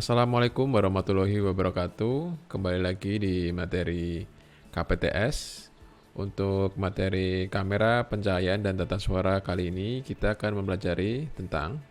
Assalamualaikum warahmatullahi wabarakatuh. Kembali lagi di materi KPTS. Untuk materi kamera, pencahayaan, dan tata suara kali ini kita akan mempelajari tentang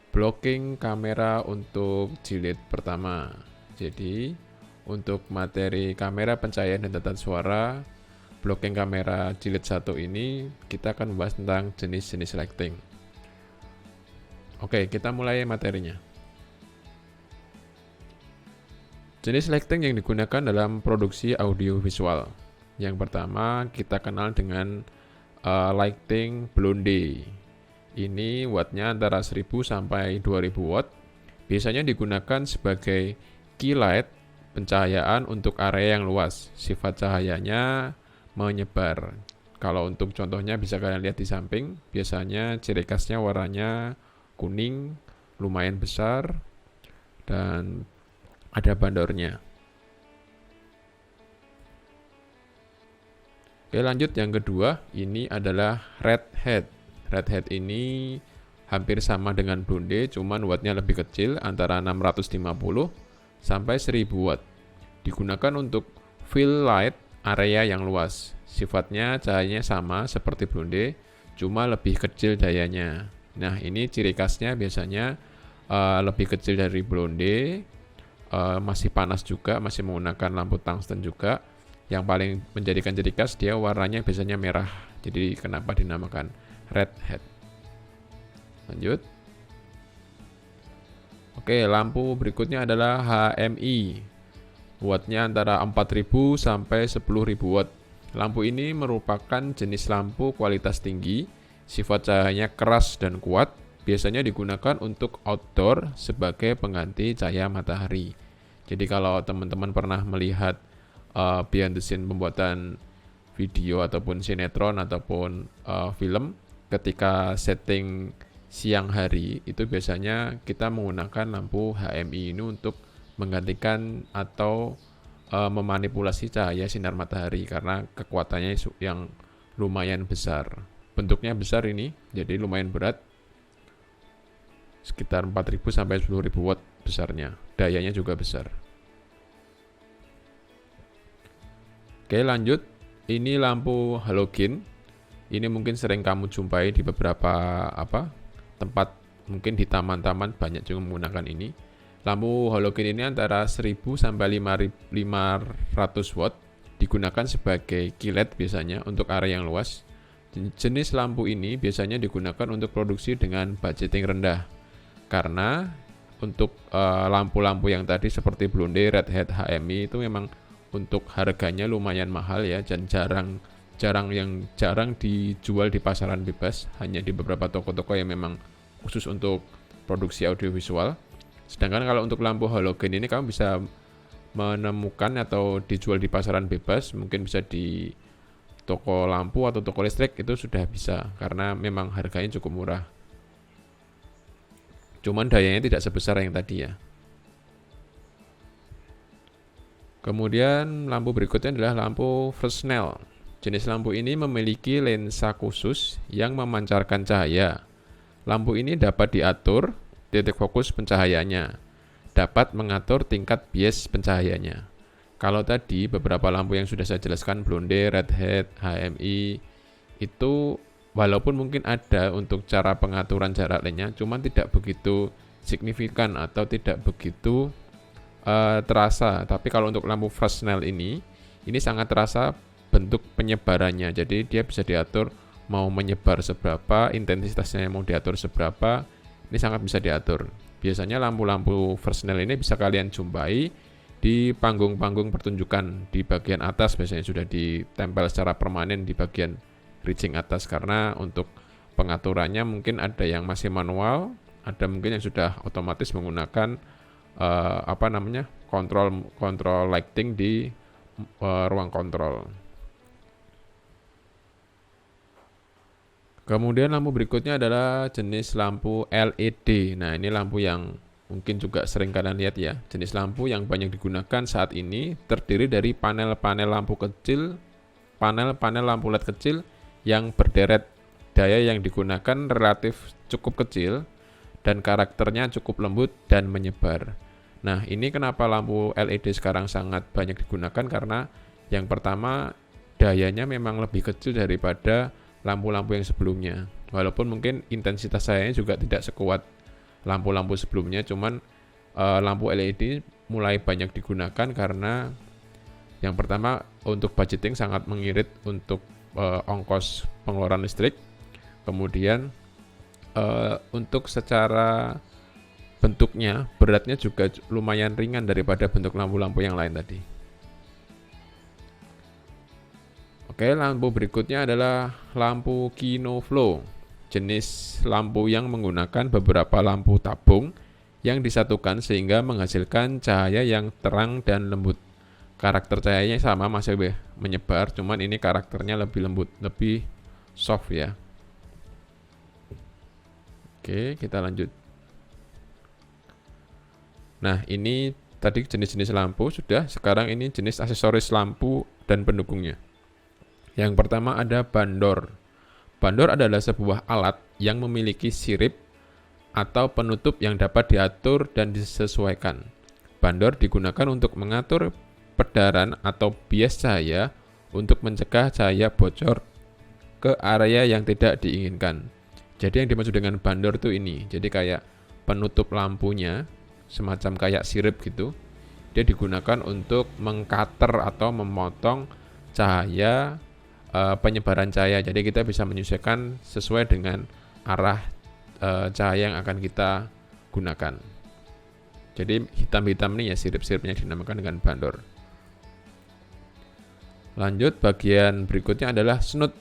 blocking kamera untuk jilid pertama. Jadi, untuk materi kamera, pencahayaan, dan tata suara, blocking kamera jilid 1 ini kita akan membahas tentang jenis-jenis lighting. Oke, kita mulai materinya. Jenis lighting yang digunakan dalam produksi audiovisual. Yang pertama kita kenal dengan lighting blonde. Ini wattnya antara 1000 sampai 2000 watt. Biasanya digunakan sebagai key light, pencahayaan untuk area yang luas. Sifat cahayanya menyebar. Kalau untuk contohnya bisa kalian lihat di samping. Biasanya ciri khasnya warnanya kuning, lumayan besar, dan ada bandornya. Oke, lanjut yang kedua, ini adalah red head. Red head ini hampir sama dengan blonde, cuman wattnya lebih kecil, antara 650 sampai 1000 watt. Digunakan untuk fill light area yang luas. Sifatnya cahayanya sama seperti blonde, cuma lebih kecil dayanya. Nah, ini ciri khasnya biasanya lebih kecil dari blonde, masih panas juga, masih menggunakan lampu tungsten juga. Yang paling menjadikan ciri khas dia warnanya biasanya merah. Jadi kenapa dinamakan red head. Lanjut. Oke, lampu berikutnya adalah HMI. Wattnya antara 4000 sampai 10.000 watt. Lampu ini merupakan jenis lampu kualitas tinggi. Sifat cahayanya keras dan kuat, biasanya digunakan untuk outdoor sebagai pengganti cahaya matahari. Jadi kalau teman-teman pernah melihat behind the scene pembuatan video ataupun sinetron ataupun film, ketika setting siang hari itu biasanya kita menggunakan lampu HMI ini untuk menggantikan atau memanipulasi cahaya sinar matahari karena kekuatannya yang lumayan besar. Bentuknya besar ini, jadi lumayan berat, sekitar 4000 sampai 10.000 watt besarnya. Dayanya juga besar. Oke, lanjut. Ini lampu halogen. Ini mungkin sering kamu jumpai di beberapa tempat, mungkin di taman-taman banyak juga menggunakan ini. Lampu halogen ini antara 1000 sampai 500 watt, digunakan sebagai key light biasanya untuk area yang luas. Jenis lampu ini biasanya digunakan untuk produksi dengan budgeting rendah. Karena untuk lampu-lampu yang tadi seperti blonde, red head, HMI itu memang untuk harganya lumayan mahal ya, dan jarang dijual di pasaran bebas, hanya di beberapa toko-toko yang memang khusus untuk produksi audiovisual. Sedangkan kalau untuk lampu halogen ini kamu bisa menemukan atau dijual di pasaran bebas, mungkin bisa di toko lampu atau toko listrik, itu sudah bisa karena memang harganya cukup murah. Cuman dayanya tidak sebesar yang tadi ya. Kemudian lampu berikutnya adalah lampu Fresnel. Jenis lampu ini memiliki lensa khusus yang memancarkan cahaya. Lampu ini dapat diatur titik fokus pencahayaannya, dapat mengatur tingkat bias pencahayaannya. Kalau tadi beberapa lampu yang sudah saya jelaskan, blonde, red head, HMI, itu walaupun mungkin ada untuk cara pengaturan jarak lainnya, cuman tidak begitu signifikan atau tidak begitu terasa. Tapi kalau untuk lampu Fresnel ini sangat terasa bentuk penyebarannya. Jadi dia bisa diatur mau menyebar seberapa, intensitasnya mau diatur seberapa, ini sangat bisa diatur. Biasanya lampu-lampu Fresnel ini bisa kalian jumpai di panggung-panggung pertunjukan di bagian atas, biasanya sudah ditempel secara permanen di bagian reaching atas, karena untuk pengaturannya mungkin ada yang masih manual, ada mungkin yang sudah otomatis menggunakan kontrol lighting di ruang kontrol. Kemudian lampu berikutnya adalah jenis lampu LED. Nah, ini lampu yang mungkin juga sering kalian lihat ya. Jenis lampu yang banyak digunakan saat ini terdiri dari panel-panel lampu kecil, panel-panel lampu LED kecil yang berderet. Daya yang digunakan relatif cukup kecil dan karakternya cukup lembut dan menyebar. Nah, ini kenapa lampu LED sekarang sangat banyak digunakan, karena yang pertama dayanya memang lebih kecil daripada lampu-lampu yang sebelumnya. Walaupun mungkin intensitas cahayanya juga tidak sekuat lampu-lampu sebelumnya, cuman lampu LED mulai banyak digunakan karena yang pertama untuk budgeting sangat mengirit untuk ongkos pengeluaran listrik. Kemudian untuk secara bentuknya, beratnya juga lumayan ringan daripada bentuk lampu-lampu yang lain tadi. Oke, lampu berikutnya adalah lampu Kinoflow, jenis lampu yang menggunakan beberapa lampu tabung yang disatukan sehingga menghasilkan cahaya yang terang dan lembut. Karakter cahayanya sama, masih menyebar, cuman ini karakternya lebih lembut, lebih soft ya. Oke, kita lanjut. Nah, ini tadi jenis-jenis lampu sudah, sekarang ini jenis aksesoris lampu dan pendukungnya. Yang pertama ada bandor. Bandor adalah sebuah alat yang memiliki sirip atau penutup yang dapat diatur dan disesuaikan. Bandor digunakan untuk mengatur pedaran atau bias cahaya untuk mencegah cahaya bocor ke area yang tidak diinginkan. Jadi yang dimaksud dengan bandor itu ini. Jadi kayak penutup lampunya, semacam kayak sirip gitu. Dia digunakan untuk mengcutter atau memotong cahaya, penyebaran cahaya. Jadi kita bisa menyesuaikan sesuai dengan arah cahaya yang akan kita gunakan. Jadi hitam-hitam ini ya sirip-siripnya dinamakan dengan bandor. Lanjut, bagian berikutnya adalah snut.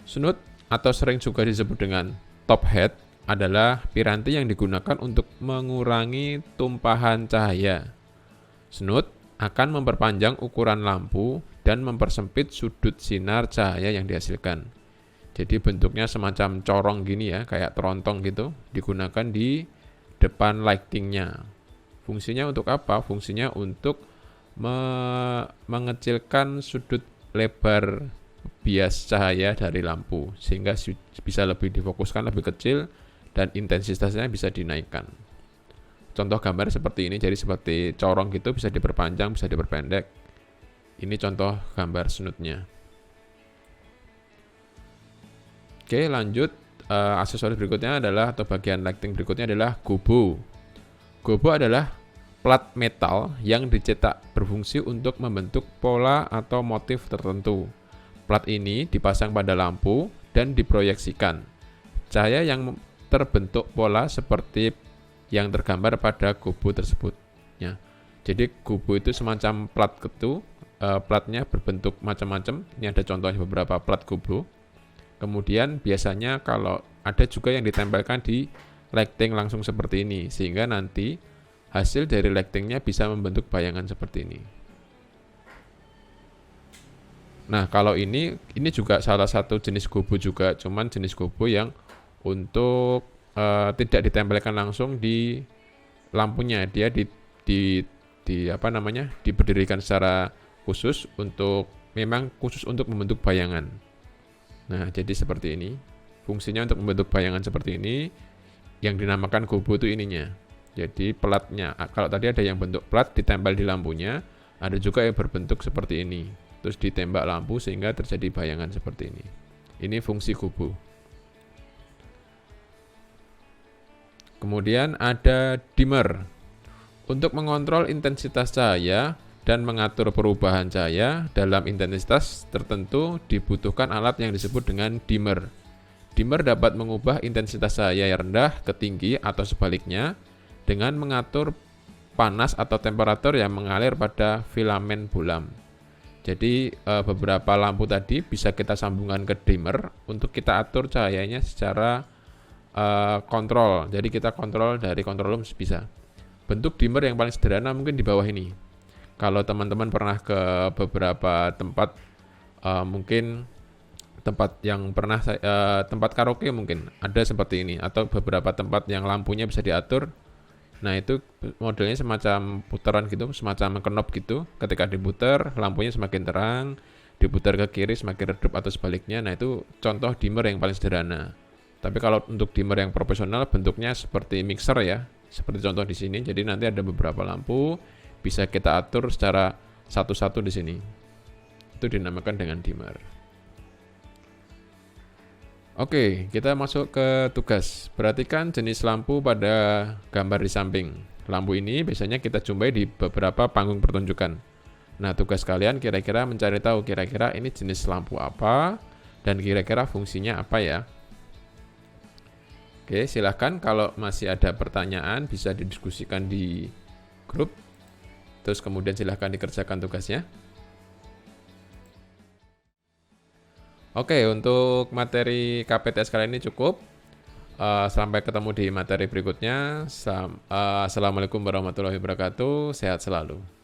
Snut atau sering juga disebut dengan top hat adalah piranti yang digunakan untuk mengurangi tumpahan cahaya. Snut akan memperpanjang ukuran lampu dan mempersempit sudut sinar cahaya yang dihasilkan. Jadi bentuknya semacam corong gini ya, kayak terontong gitu, digunakan di depan lightingnya. Fungsinya untuk apa? Fungsinya untuk mengecilkan sudut lebar bias cahaya dari lampu sehingga bisa lebih difokuskan, lebih kecil, dan intensitasnya bisa dinaikkan. Contoh gambar seperti ini, jadi seperti corong gitu, bisa diperpanjang, bisa diperpendek. Ini contoh gambar snutnya. Oke, lanjut. Aksesoris berikutnya adalah, atau bagian lighting berikutnya adalah gobo. Gobo adalah plat metal yang dicetak berfungsi untuk membentuk pola atau motif tertentu. Plat ini dipasang pada lampu dan diproyeksikan. Cahaya yang terbentuk pola seperti yang tergambar pada gobo tersebut. Ya. Jadi gobo itu semacam plat gitu, platnya berbentuk macam-macam. Ini ada contohnya beberapa plat gobo. Kemudian biasanya kalau ada juga yang ditempelkan di lighting langsung seperti ini, sehingga nanti hasil dari lightingnya bisa membentuk bayangan seperti ini. Nah, kalau ini juga salah satu jenis gobo juga, cuman jenis gobo yang untuk tidak ditempelkan langsung di lampunya, dia diberdirikan secara khusus memang khusus untuk membentuk bayangan. Nah, jadi seperti ini. Fungsinya untuk membentuk bayangan seperti ini, yang dinamakan gobo itu ininya. Jadi platnya, kalau tadi ada yang bentuk plat ditempel di lampunya, ada juga yang berbentuk seperti ini. Terus ditembak lampu sehingga terjadi bayangan seperti ini. Ini fungsi gobo. Kemudian ada dimmer. Untuk mengontrol intensitas cahaya dan mengatur perubahan cahaya dalam intensitas tertentu dibutuhkan alat yang disebut dengan dimmer. Dimmer dapat mengubah intensitas cahaya yang rendah ke tinggi atau sebaliknya dengan mengatur panas atau temperatur yang mengalir pada filamen bohlam. Jadi beberapa lampu tadi bisa kita sambungkan ke dimmer untuk kita atur cahayanya secara kontrol. Jadi kita kontrol dari control room bisa. Bentuk dimmer yang paling sederhana mungkin di bawah ini. Kalau teman-teman pernah ke beberapa tempat, mungkin tempat yang pernah tempat karaoke mungkin ada seperti ini, atau beberapa tempat yang lampunya bisa diatur. Nah, itu modelnya semacam putaran gitu, semacam knob gitu. Ketika diputar, lampunya semakin terang, diputar ke kiri semakin redup atau sebaliknya. Nah, itu contoh dimmer yang paling sederhana. Tapi kalau untuk dimmer yang profesional bentuknya seperti mixer ya, seperti contoh di sini. Jadi nanti ada beberapa lampu bisa kita atur secara satu-satu di sini. Itu dinamakan dengan dimmer. Oke, kita masuk ke tugas. Perhatikan jenis lampu pada gambar di samping. Lampu ini biasanya kita jumpai di beberapa panggung pertunjukan. Nah, tugas kalian kira-kira mencari tahu kira-kira ini jenis lampu apa dan kira-kira fungsinya apa ya. Oke, silahkan kalau masih ada pertanyaan bisa didiskusikan di grup. Terus kemudian silahkan dikerjakan tugasnya. Oke, untuk materi KPTS kali ini cukup. Sampai ketemu di materi berikutnya. Assalamualaikum warahmatullahi wabarakatuh. Sehat selalu.